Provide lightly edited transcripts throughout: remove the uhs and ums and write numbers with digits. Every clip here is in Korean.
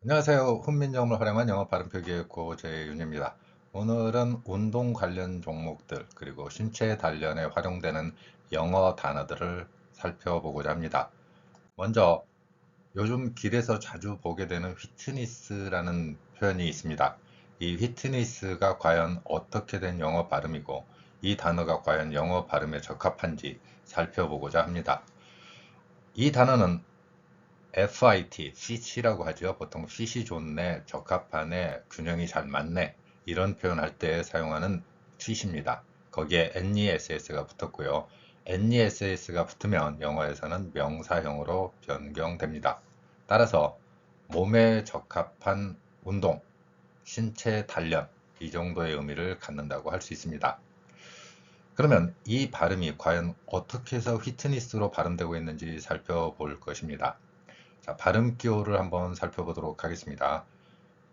안녕하세요. 훈민정음을 활용한 영어 발음 표기의 고재윤입니다. 오늘은 운동 관련 종목들 그리고 신체 단련에 활용되는 영어 단어들을 살펴보고자 합니다. 먼저 요즘 길에서 자주 보게 되는 휘트니스라는 표현이 있습니다. 이 휘트니스가 과연 어떻게 된 영어 발음이고 이 단어가 과연 영어 발음에 적합한지 살펴보고자 합니다. 이 단어는 FIT, fit이라고 하죠. 보통 fit이 좋네, 적합하네, 균형이 잘 맞네 이런 표현할 때 사용하는 fit입니다. 거기에 NESS가 붙었고요. NESS가 붙으면 영어에서는 명사형으로 변경됩니다. 따라서 몸에 적합한 운동, 신체 단련 이 정도의 의미를 갖는다고 할 수 있습니다. 그러면 이 발음이 과연 어떻게 해서 휘트니스로 발음되고 있는지 살펴볼 것입니다. 자, 발음 기호를 한번 살펴보도록 하겠습니다.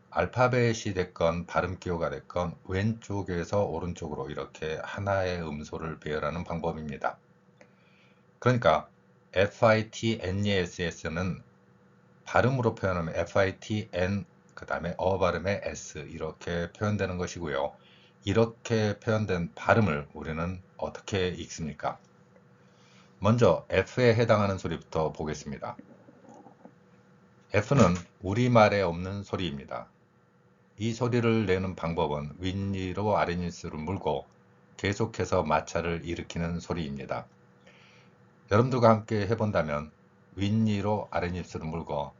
알파벳이 됐건 발음 기호가 됐건 왼쪽에서 오른쪽으로 이렇게 하나의 음소를 배열하는 방법입니다. 그러니까 FITNESS는 발음으로 표현하면 FITN 그 다음에 발음의 S 이렇게 표현되는 것이고요. 이렇게 표현된 발음을 우리는 어떻게 읽습니까? 먼저 F에 해당하는 소리부터 보겠습니다. F는 우리말에 없는 소리입니다. 이 소리를 내는 방법은 윗니로 아랫니스를 물고 계속해서 마찰을 일으키는 소리입니다. 여러분들과 함께 해본다면 윗니로 아랫입술을 물고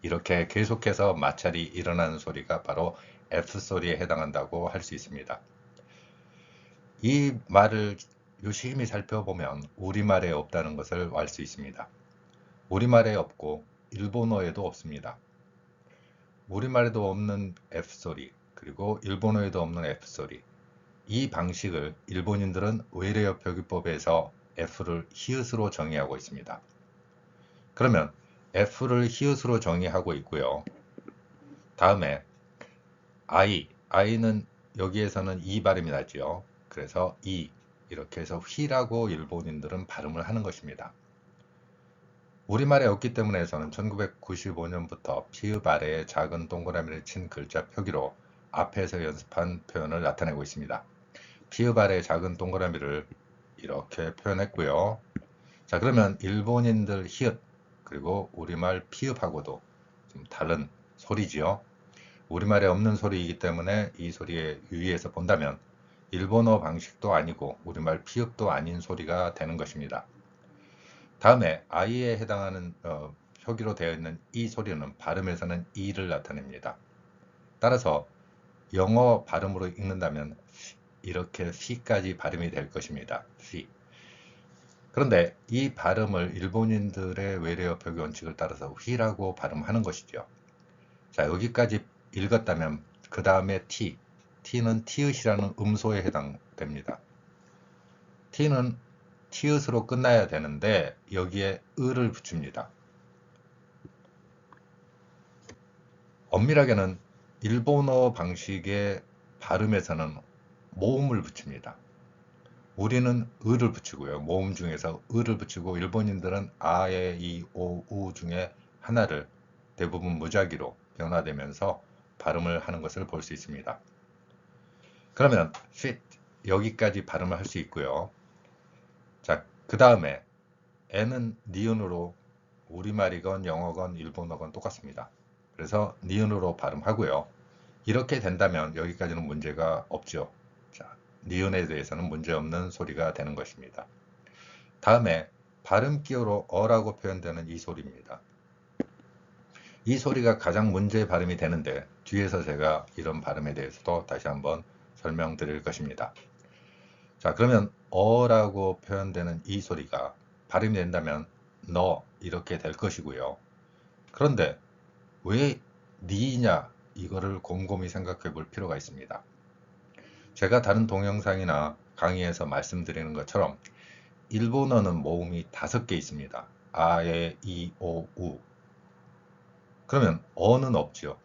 이렇게 계속해서 마찰이 일어나는 소리가 바로 F소리에 해당한다고 할 수 있습니다. 이 말을 유심히 살펴보면 우리말에 없다는 것을 알 수 있습니다. 우리말에 없고 일본어에도 없습니다. 우리말에도 없는 F소리, 그리고 일본어에도 없는 F소리. 이 방식을 일본인들은 외래어 표기법에서 F를 히읗으로 정의하고 있습니다. 그러면 F를 히읗으로 정의하고 있고요. 다음에 I는 여기에서는 이 발음이 나죠. 그래서 이렇게 해서 휘라고 일본인들은 발음을 하는 것입니다. 우리말에 없기 때문에 저는 1995년부터 피읍 아래에 작은 동그라미를 친 글자 표기로 앞에서 연습한 표현을 나타내고 있습니다. 피읍 아래 작은 동그라미를 이렇게 표현했고요. 자, 그러면 일본인들 히읗 그리고 우리말 피읍하고도 좀 다른 소리지요. 우리말에 없는 소리이기 때문에 이 소리에 유의해서 본다면 일본어 방식도 아니고 우리말 피읍도 아닌 소리가 되는 것입니다. 다음에 I에 해당하는 표기로 되어 있는 이 소리는 발음에서는 이를 나타냅니다. 따라서 영어 발음으로 읽는다면 이렇게 C까지 발음이 될 것입니다. C. 그런데 이 발음을 일본인들의 외래어 표기 원칙을 따라서 휘라고 발음하는 것이죠. 자, 여기까지 읽었다면 그 다음에 T는 티읕이라는 음소에 해당됩니다. T는 티읕으로 끝나야 되는데 여기에 을을 붙입니다. 엄밀하게는 일본어 방식의 발음에서는 모음을 붙입니다. 우리는 을을 붙이고요. 모음 중에서 을을 붙이고 일본인들은 아에 이, 오, 우 중에 하나를 대부분 무작위로 변화되면서 발음을 하는 것을 볼 수 있습니다. 그러면 fit 여기까지 발음을 할 수 있고요. 자, 그 다음에 n은 니은으로 우리말이건 영어건 일본어건 똑같습니다. 그래서 니은으로 발음하고요. 이렇게 된다면 여기까지는 문제가 없죠. 자, 니은에 대해서는 문제없는 소리가 되는 것입니다. 다음에 발음 기호로 어라고 표현되는 이 소리입니다. 이 소리가 가장 문제 발음이 되는데 뒤에서 제가 이런 발음에 대해서도 다시 한번 설명드릴 것입니다. 자, 그러면 어라고 표현되는 이 소리가 발음이 된다면 너 이렇게 될 것이고요. 그런데 왜 니냐 이거를 곰곰이 생각해 볼 필요가 있습니다. 제가 다른 동영상이나 강의에서 말씀드리는 것처럼 일본어는 모음이 5개 있습니다. 아, 에, 이, 오, 우. 그러면 어는 없죠.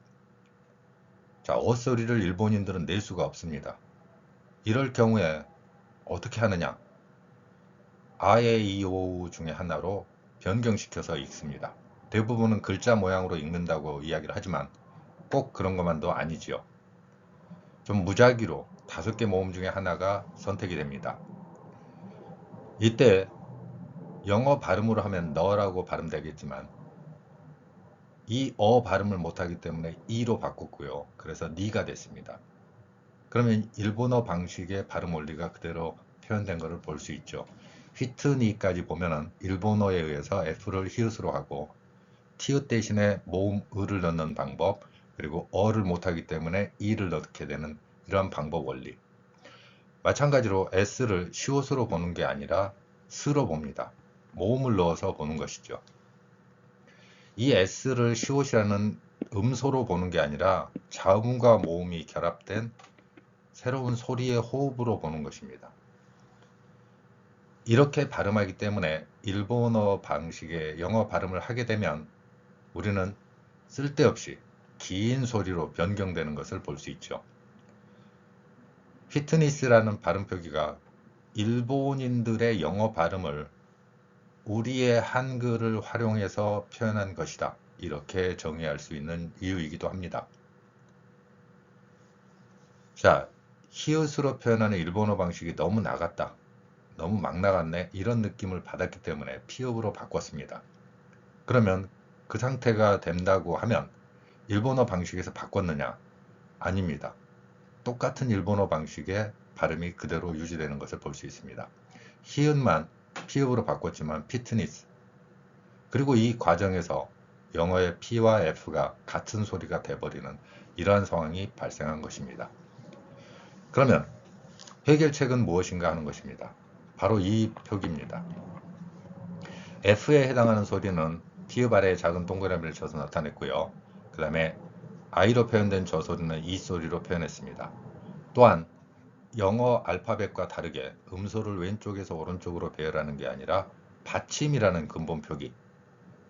자, 어 소리를 일본인들은 낼 수가 없습니다. 이럴 경우에 어떻게 하느냐? 아에, 이, 오, 우 중에 하나로 변경시켜서 읽습니다. 대부분은 글자 모양으로 읽는다고 이야기를 하지만 꼭 그런 것만도 아니지요. 좀 무작위로 5개 모음 중에 하나가 선택이 됩니다. 이때 영어 발음으로 하면 너라고 발음되겠지만 이 발음을 못하기 때문에 이로 바꿨고요. 그래서 니가 됐습니다. 그러면 일본어 방식의 발음 원리가 그대로 표현된 것을 볼 수 있죠. 휘트니까지 보면은 일본어에 의해서 F를 히읗으로 하고 티읕 대신에 모음 을을 넣는 방법, 그리고 어를 못하기 때문에 이를 넣게 되는 이러한 방법 원리. 마찬가지로 S를 시옷으로 보는 게 아니라 스로 봅니다. 모음을 넣어서 보는 것이죠. 이 S를 시옷이라는 음소로 보는 게 아니라 자음과 모음이 결합된 새로운 소리의 호흡으로 보는 것입니다. 이렇게 발음하기 때문에 일본어 방식의 영어 발음을 하게 되면 우리는 쓸데없이 긴 소리로 변경되는 것을 볼 수 있죠. 피트니스라는 발음 표기가 일본인들의 영어 발음을 우리의 한글을 활용해서 표현한 것이다. 이렇게 정의할 수 있는 이유이기도 합니다. 자, 히읗으로 표현하는 일본어 방식이 너무 나갔다. 너무 막 나갔네. 이런 느낌을 받았기 때문에 피읍으로 바꿨습니다. 그러면 그 상태가 된다고 하면 일본어 방식에서 바꿨느냐? 아닙니다. 똑같은 일본어 방식의 발음이 그대로 유지되는 것을 볼 수 있습니다. 히읗만 피읍으로 바꿨지만 피트니스. 그리고 이 과정에서 영어의 P와 F가 같은 소리가 돼버리는 이러한 상황이 발생한 것입니다. 그러면 해결책은 무엇인가 하는 것입니다. 바로 이 표기입니다. F에 해당하는 소리는 티읕 아래에 작은 동그라미를 쳐서 나타냈고요. 그 다음에 I로 표현된 저 소리는 이 소리로 표현했습니다. 또한 영어 알파벳과 다르게 음소를 왼쪽에서 오른쪽으로 배열하는 게 아니라 받침이라는 근본 표기.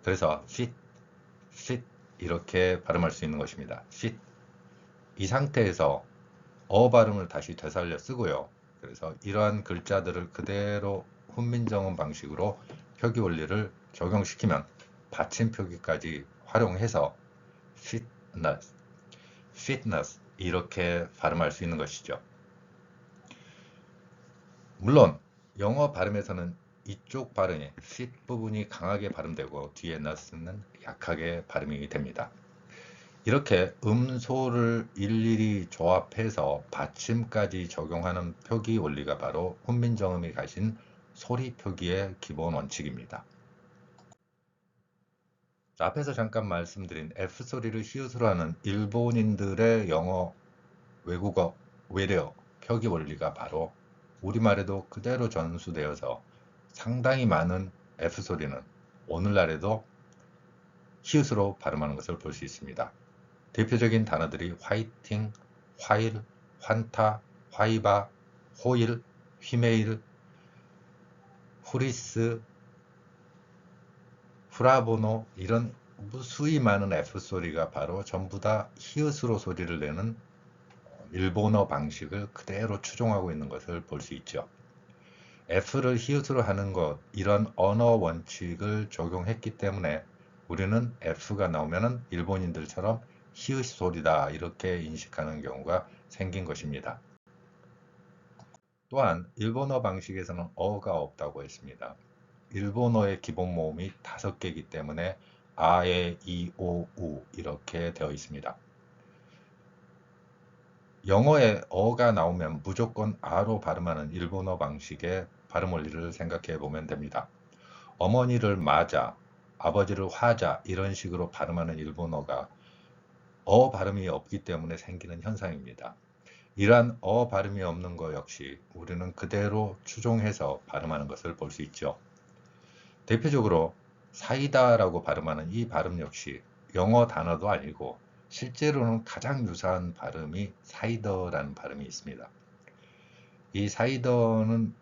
그래서 sit, sit 이렇게 발음할 수 있는 것입니다. sit. 이 상태에서 발음을 다시 되살려 쓰고요. 그래서 이러한 글자들을 그대로 훈민정음 방식으로 표기 원리를 적용시키면 받침 표기까지 활용해서 fitness, fitness 이렇게 발음할 수 있는 것이죠. 물론 영어 발음에서는 이쪽 발음이 fit 부분이 강하게 발음되고 뒤에 ness는 약하게 발음이 됩니다. 이렇게 음소를 일일이 조합해서 받침까지 적용하는 표기 원리가 바로 훈민정음이 가진 소리 표기의 기본 원칙입니다. 앞에서 잠깐 말씀드린 F소리를 히읗으로 하는 일본인들의 영어 외국어 외래어 표기 원리가 바로 우리말에도 그대로 전수되어서 상당히 많은 F소리는 오늘날에도 히읗으로 발음하는 것을 볼 수 있습니다. 대표적인 단어들이 화이팅, 화일, 환타, 화이바, 호일, 휘메일, 후리스, 후라보노 이런 무수히 많은 F소리가 바로 전부 다 히읗으로 소리를 내는 일본어 방식을 그대로 추종하고 있는 것을 볼 수 있죠. F를 히읗으로 하는 것, 이런 언어 원칙을 적용했기 때문에 우리는 F가 나오면은 일본인들처럼 히읗 소리다 이렇게 인식하는 경우가 생긴 것입니다. 또한 일본어 방식에서는 어가 없다고 했습니다. 일본어의 기본 모음이 5개이기 때문에 아, 에, 이, 오, 우 이렇게 되어 있습니다. 영어에 어가 나오면 무조건 아로 발음하는 일본어 방식의 발음 원리를 생각해 보면 됩니다. 어머니를 맞아, 아버지를 화자 이런 식으로 발음하는 일본어가 발음이 없기 때문에 생기는 현상입니다. 이러한 발음이 없는 것 역시 우리는 그대로 추종해서 발음하는 것을 볼 수 있죠. 대표적으로 사이다라고 발음하는 이 발음 역시 영어 단어도 아니고 실제로는 가장 유사한 발음이 사이더라는 발음이 있습니다. 이 사이더는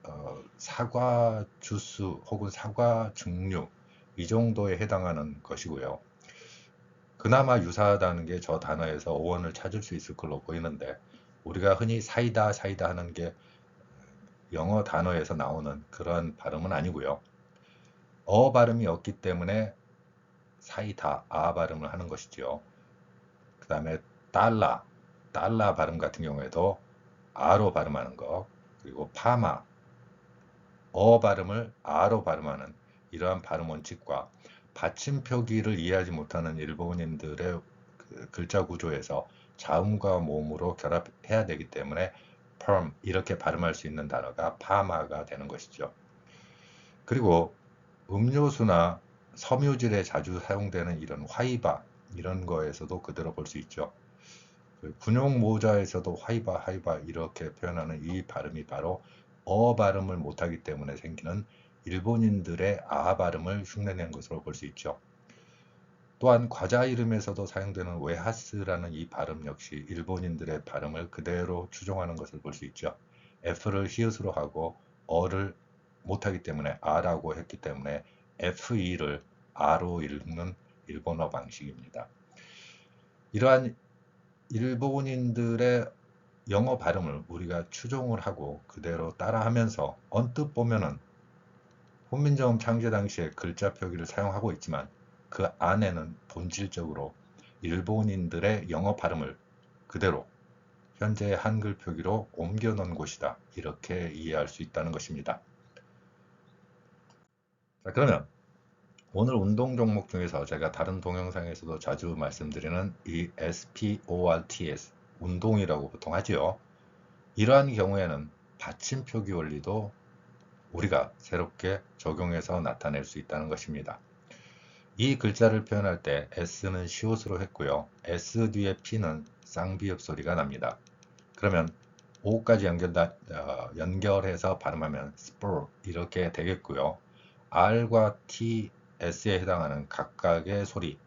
사과 주스 혹은 사과 증류 이 정도에 해당하는 것이고요. 그나마 유사하다는 게 저 단어에서 어원을 찾을 수 있을 걸로 보이는데 우리가 흔히 사이다 사이다 하는 게 영어 단어에서 나오는 그런 발음은 아니고요. 발음이 없기 때문에 사이다 아 발음을 하는 것이지요. 그 다음에 달러 발음 같은 경우에도 아로 발음하는 것, 그리고 파마 어 발음을 아로 발음하는 이러한 발음 원칙과 받침표기를 이해하지 못하는 일본인들의 그 글자 구조에서 자음과 모음으로 결합해야 되기 때문에 perm 이렇게 발음할 수 있는 단어가 파마가 되는 것이죠. 그리고 음료수나 섬유질에 자주 사용되는 이런 화이바 이런 거에서도 그대로 볼 수 있죠. 군용 모자에서도 화이바 이렇게 표현하는 이 발음이 바로 어 발음을 못하기 때문에 생기는 일본인들의 아 발음을 흉내낸 것으로 볼 수 있죠. 또한 과자 이름에서도 사용되는 웨하스라는 이 발음 역시 일본인들의 발음을 그대로 추종하는 것을 볼 수 있죠. F를 히읗으로 하고 어를 못하기 때문에 아라고 했기 때문에 FE를 아로 읽는 일본어 방식입니다. 이러한 일본인들의 영어 발음을 우리가 추종을 하고 그대로 따라하면서 언뜻 보면은 훈민정음 창제 당시에 글자 표기를 사용하고 있지만 그 안에는 본질적으로 일본인들의 영어 발음을 그대로 현재의 한글 표기로 옮겨 놓은 곳이다. 이렇게 이해할 수 있다는 것입니다. 자, 그러면 오늘 운동 종목 중에서 제가 다른 동영상에서도 자주 말씀드리는 이 SPORTS 운동이라고 보통 하지요. 이러한 경우에는 받침표기 원리도 우리가 새롭게 적용해서 나타낼 수 있다는 것입니다. 이 글자를 표현할 때 S는 시옷으로 했고요. S 뒤에 P는 쌍비읍 소리가 납니다. 그러면 O까지 연결해서 발음하면 spur 이렇게 되겠고요. R과 T, S에 해당하는 각각의 소리,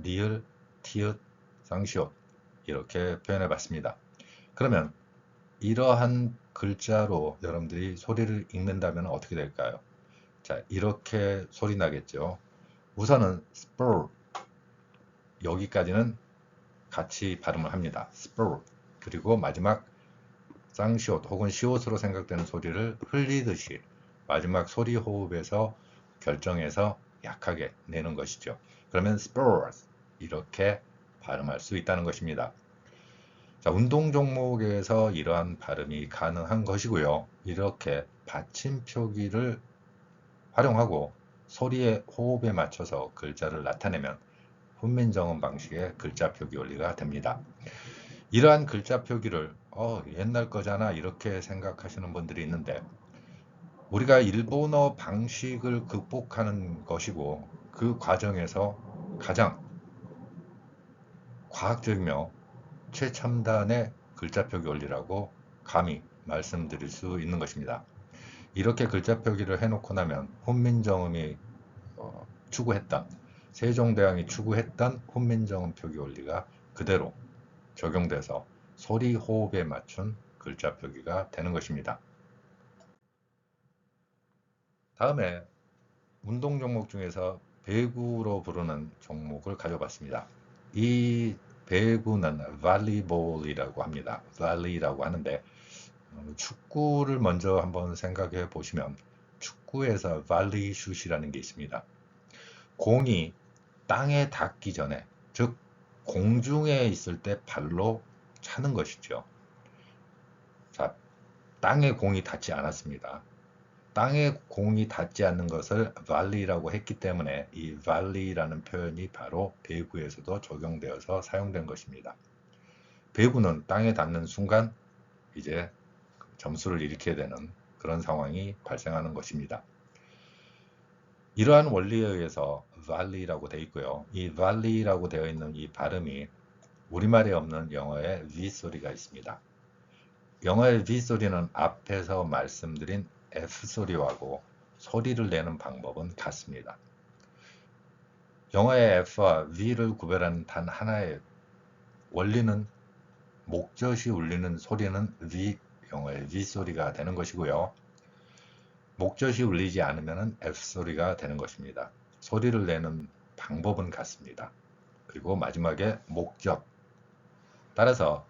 리을, 티읕, 쌍시옷 이렇게 표현해 봤습니다. 그러면 이러한 글자로 여러분들이 소리를 읽는다면 어떻게 될까요? 자, 이렇게 소리 나겠죠. 우선은 spur 여기까지는 같이 발음을 합니다. spur 그리고 마지막 쌍시옷 혹은 시옷으로 생각되는 소리를 흘리듯이 마지막 소리 호흡에서 결정해서 약하게 내는 것이죠. 그러면 spurs 이렇게 발음할 수 있다는 것입니다. 자, 운동 종목에서 이러한 발음이 가능한 것이고요. 이렇게 받침 표기를 활용하고 소리의 호흡에 맞춰서 글자를 나타내면 훈민정음 방식의 글자 표기 원리가 됩니다. 이러한 글자 표기를 옛날 거잖아 이렇게 생각하시는 분들이 있는데 우리가 일본어 방식을 극복하는 것이고 그 과정에서 가장 과학적이며 최첨단의 글자 표기 원리라고 감히 말씀드릴 수 있는 것입니다. 이렇게 글자 표기를 해놓고 나면 훈민정음이 추구했던 세종대왕이 추구했던 훈민정음 표기 원리가 그대로 적용돼서 소리 호흡에 맞춘 글자 표기가 되는 것입니다. 다음에 운동 종목 중에서 배구로 부르는 종목을 가져봤습니다. 이 배구는 발리볼이라고 합니다. 발리라고 하는데 축구를 먼저 한번 생각해 보시면 축구에서 발리 슛이라는 게 있습니다. 공이 땅에 닿기 전에, 즉 공중에 있을 때 발로 차는 것이죠. 자, 땅에 공이 닿지 않았습니다. 땅에 공이 닿지 않는 것을 발리라고 했기 때문에 이 발리라는 표현이 바로 배구에서도 적용되어서 사용된 것입니다. 배구는 땅에 닿는 순간 이제 점수를 일으켜야 되는 그런 상황이 발생하는 것입니다. 이러한 원리에 의해서 발리라고 되어 있고요. 이 발리라고 되어 있는 이 발음이 우리말에 없는 영어의 V 소리가 있습니다. 영어의 V 소리는 앞에서 말씀드린 F 소리하고 소리를 내는 방법은 같습니다. 영어의 F와 V를 구별하는 단 하나의 원리는 목젖이 울리는 소리는 영어의 V 소리가 되는 것이고요. 목젖이 울리지 않으면 F 소리가 되는 것입니다. 소리를 내는 방법은 같습니다. 그리고 마지막에 목젖. 따라서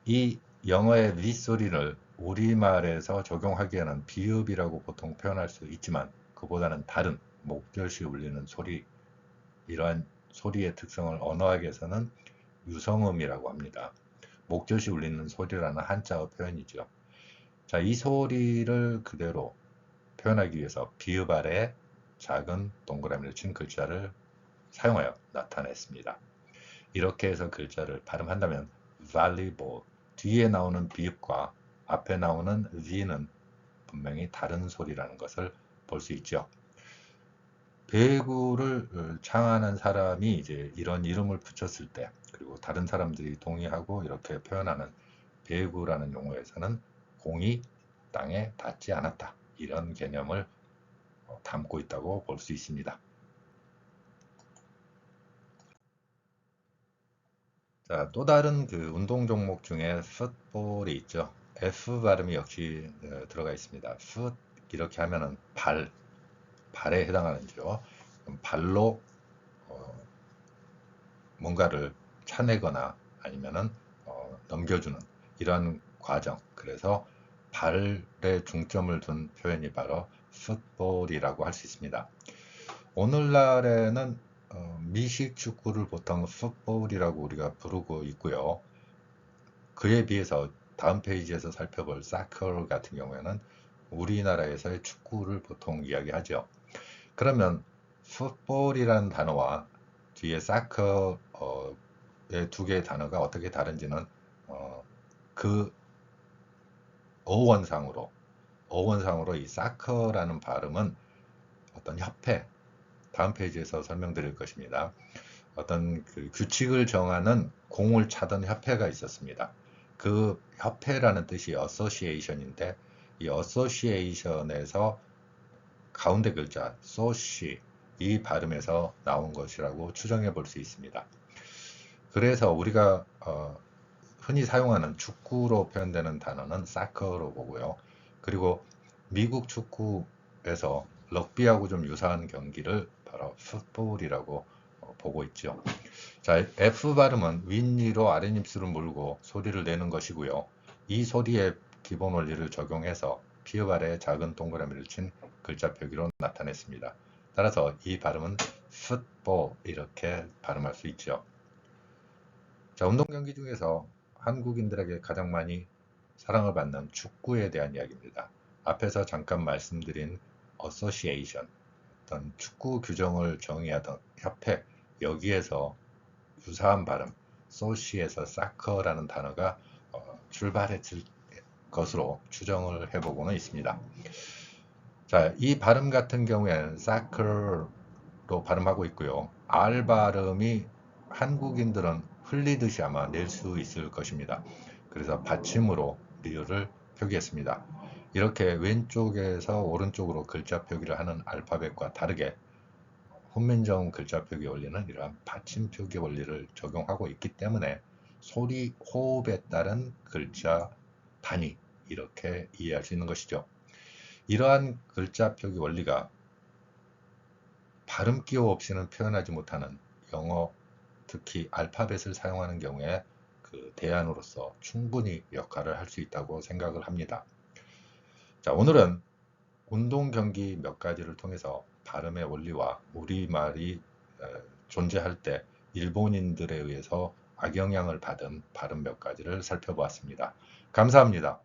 이 영어의 V 소리를 우리말에서 적용하기에는 비읍이라고 보통 표현할 수 있지만 그보다는 다른 목젖이 울리는 소리 이러한 소리의 특성을 언어학에서는 유성음이라고 합니다. 목젖이 울리는 소리라는 한자어 표현이죠. 자, 이 소리를 그대로 표현하기 위해서 비읍 아래 작은 동그라미를 친 글자를 사용하여 나타냈습니다. 이렇게 해서 글자를 발음한다면 valuable, 뒤에 나오는 비읍과 앞에 나오는 the는 분명히 다른 소리라는 것을 볼 수 있죠. 배구를 창안한 사람이 이제 이런 이름을 붙였을 때, 그리고 다른 사람들이 동의하고 이렇게 표현하는 배구라는 용어에서는 공이 땅에 닿지 않았다, 이런 개념을 담고 있다고 볼 수 있습니다. 자, 또 다른 그 운동 종목 중에 풋볼이 있죠. F 발음이 역시 들어가 있습니다. 풋, 이렇게 하면은 발에 해당하는죠. 발로 뭔가를 차내거나 아니면은 넘겨주는 이러한 과정. 그래서 발에 중점을 둔 표현이 바로 풋볼이라고 할 수 있습니다. 오늘날에는 미식 축구를 보통 풋볼이라고 우리가 부르고 있고요. 그에 비해서 다음 페이지에서 살펴볼 사커 같은 경우에는 우리나라에서의 축구를 보통 이야기하죠. 그러면 풋볼이라는 단어와 뒤에 사커의 두 개의 단어가 어떻게 다른지는 그 어원상으로 이 사커라는 발음은 어떤 협회, 다음 페이지에서 설명드릴 것입니다. 어떤 그 규칙을 정하는 공을 차던 협회가 있었습니다. 그 협회라는 뜻이 어소시에이션인데, 이 어소시에이션에서 가운데 글자 소시, 이 발음에서 나온 것이라고 추정해 볼 수 있습니다. 그래서 우리가 흔히 사용하는 축구로 표현되는 단어는 사커로 보고요. 그리고 미국 축구에서 럭비하고 좀 유사한 경기를 바로 풋볼이라고 보고 있죠. 자, F 발음은 윗니로 아랫입술을 물고 소리를 내는 것이고요. 이 소리의 기본 원리를 적용해서 피읍 아래에 작은 동그라미를 친 글자 표기로 나타냈습니다. 따라서 이 발음은 풋볼, 이렇게 발음할 수 있죠. 자, 운동 경기 중에서 한국인들에게 가장 많이 사랑을 받는 축구에 대한 이야기입니다. 앞에서 잠깐 말씀드린 어소시에이션, 어떤 축구 규정을 정의하던 협회, 여기에서 유사한 발음, 소시에서 사커라는 단어가 출발했을 것으로 추정을 해보고는 있습니다. 자, 이 발음 같은 경우에는 사커로 발음하고 있고요. R 발음이 한국인들은 흘리듯이 아마 낼 수 있을 것입니다. 그래서 받침으로 리을을 표기했습니다. 이렇게 왼쪽에서 오른쪽으로 글자 표기를 하는 알파벳과 다르게 훈민정 글자 표기 원리는 이러한 받침 표기 원리를 적용하고 있기 때문에 소리 호흡에 따른 글자 단위, 이렇게 이해할 수 있는 것이죠. 이러한 글자 표기 원리가 발음 기호 없이는 표현하지 못하는 영어, 특히 알파벳을 사용하는 경우에 그 대안으로서 충분히 역할을 할 수 있다고 생각을 합니다. 자, 오늘은 운동 경기 몇 가지를 통해서 발음의 원리와 우리말이 존재할 때 일본인들에 의해서 악영향을 받은 발음 몇 가지를 살펴보았습니다. 감사합니다.